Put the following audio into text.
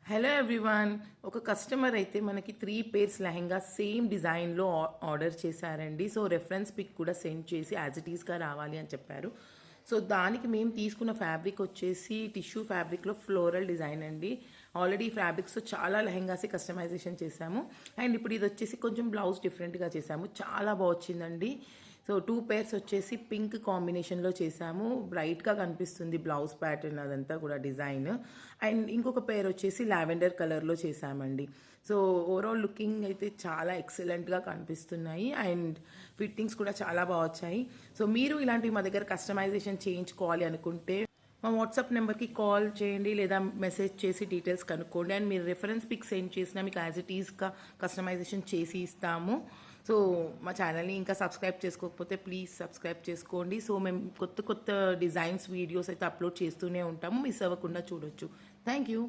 Hello everyone. ఒక customer అయితే మనకి 3 పేర్స్ లెహెంగా సేమ్ డిజైన్లో ఆర్డర్ చేశారండి. సో రెఫరెన్స్ పిక్ కూడా సెండ్ చేసి యాజ్ ఇట్ ఈస్గా రావాలి అని చెప్పారు. సో దానికి మేము తీసుకున్న ఫ్యాబ్రిక్ వచ్చేసి టిష్యూ ఫ్యాబ్రిక్లో ఫ్లోరల్ డిజైన్ అండి. ఆల్రెడీ ఫ్యాబ్రిక్స్తో చాలా లెహెంగాస్ కస్టమైజేషన్ చేశాము. అండ్ ఇప్పుడు ఇది వచ్చేసి కొంచెం బ్లౌజ్ డిఫరెంట్గా చేశాము. చాలా బాగా వచ్చిందండి. సో 2 పేర్స్ వచ్చేసి పింక్ కాంబినేషన్లో చేసాము. బ్రైట్గా కనిపిస్తుంది బ్లౌజ్ ప్యాటర్న్ అదంతా కూడా డిజైన్. అండ్ ఇంకొక పేర్ వచ్చేసి లావెండర్ కలర్లో చేసామండి. సో ఓవరాల్ లుకింగ్ అయితే చాలా ఎక్సలెంట్గా కనిపిస్తున్నాయి. అండ్ ఫిట్టింగ్స్ కూడా చాలా బాగా వచ్చాయి. సో మీరు ఇలాంటివి మా దగ్గర కస్టమైజేషన్ చేయించుకోవాలి అనుకుంటే మా వాట్సాప్ నెంబర్కి కాల్ చేయండి లేదా మెసేజ్ చేసి డీటెయిల్స్ కనుక్కోండి. అండ్ మీరు రెఫరెన్స్ పిక్ సెండ్ చేసినా మీకు యాజ్ ఇట్ ఈస్గా కస్టమైజేషన్ చేసి ఇస్తాము. సో మా ఛానల్ని ఇంకా సబ్స్క్రైబ్ చేసుకోకపోతే ప్లీజ్ సబ్స్క్రైబ్ చేసుకోండి. సో మేము కొత్త కొత్త డిజైన్స్ వీడియోస్ అయితే అప్లోడ్ చేస్తూనే ఉంటాము. మిస్ అవ్వకుండా చూడొచ్చు. Thank you.